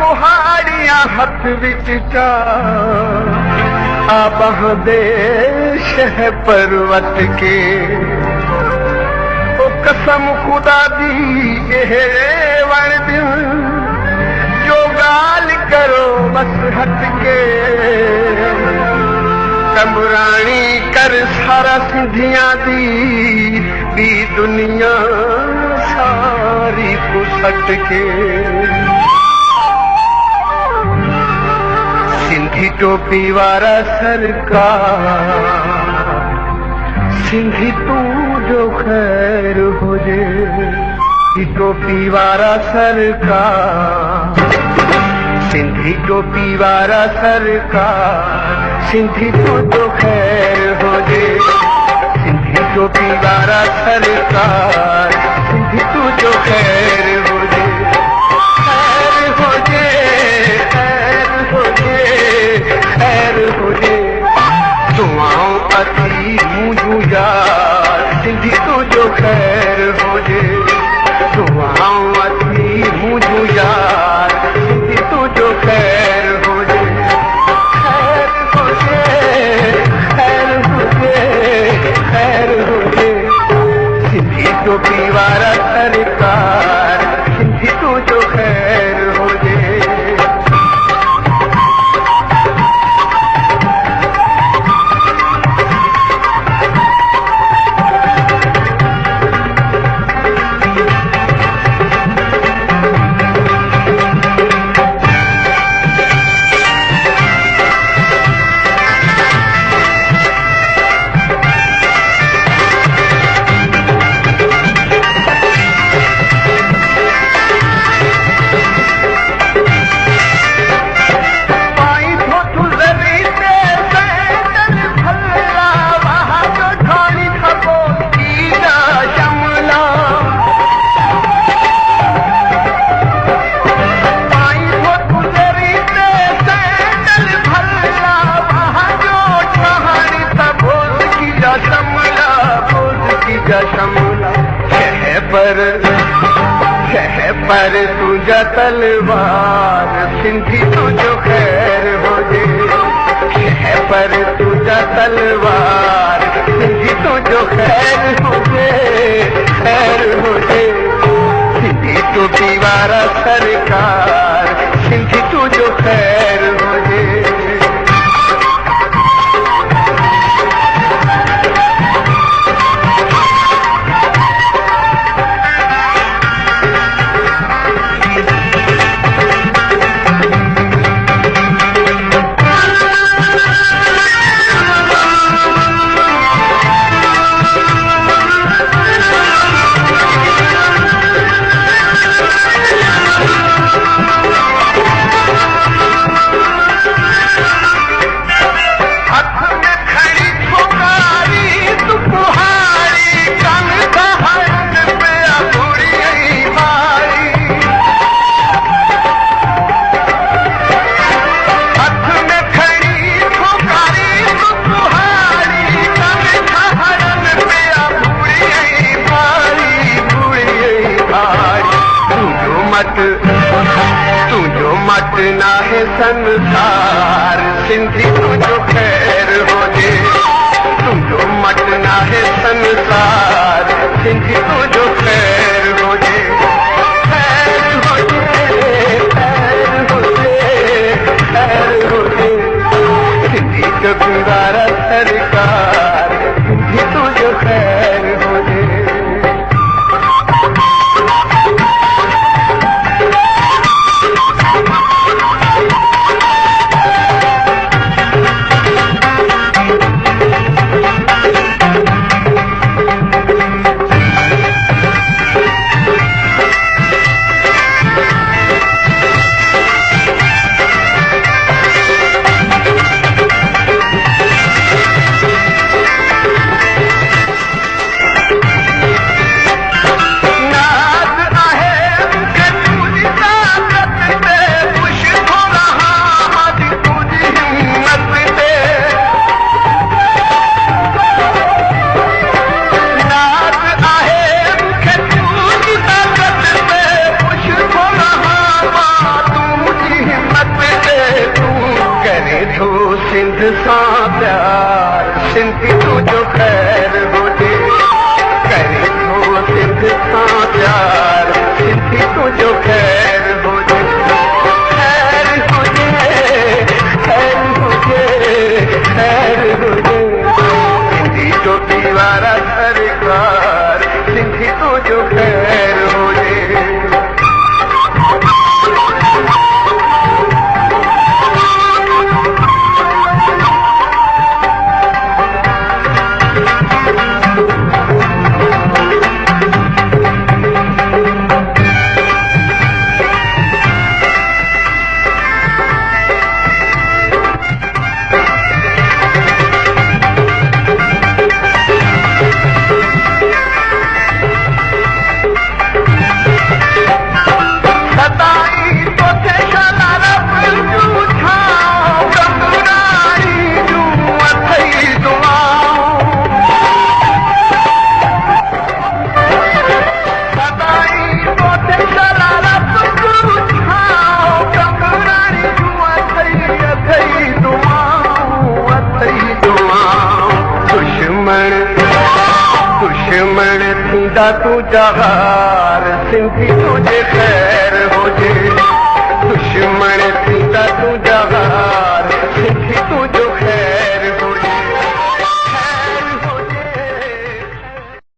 कुहाड़ियां हथ विच चा आबह दे शह पर्वत के ओ कसम खुदा दी ये वण दिल जो गाल करो बस हट के कमरानी कर सारा सिंधियां दी दुनिया सारी कुसट के सिंधी टोपी वारा सरकार सिंधी तू जो खैर हो जे टोपी वारा सरकार सिंधी टोपी वारा सरकार सिंधी तू जो खैर हो जे सिंधी टोपी वारा सरकार सिंधी तू जो खैर हो जे खैर हो जे खैर हो जे खैर हो जे दुआओं अती मुझू यार सिंधी तू जो खैर हो जे दुआओं अती मुझू यार सिंधी तू जो खैर हो जे खैर हो जे खैर हो जे खैर हो जे सिंधी टोपी वारा सरकार सिंधी तू जो खैर हो जे पर तुझा तलवार सिंधी तू जो खैर हो जे पर तुझा तलवार सिंधी तू जो खैर हो जे सिंधी टोपी वारा सरकार सिंधी तू जो खैर हो जे तुझो मत ना है संसार सिंधी तू जो खैर हो जे तुझो मत ना है संसार सिंधी तू जो खैर हो जे खैर हो जे खैर हो जे खैर हो जे सिंधी टोपी वारा सरकार सिंधी तू जो खैर हो जे सिंध सां प्यार सिंधी तुंहिंजो ख़ैर हुजे करे थो सिंध सां प्यार सिंधी तुंहिंजो ख़ैर हुजे ख़ैर हुजे ख़ैर हुजे ख़ैर हुजे सिंधी टोपी वारा सरकार सिंधी तुंहिंजो ख़ैर हुजे दुश्मन थींदा तुंहिंजा हार सिंधी तुंहिंजे ख़ैर हुजे दुश्मन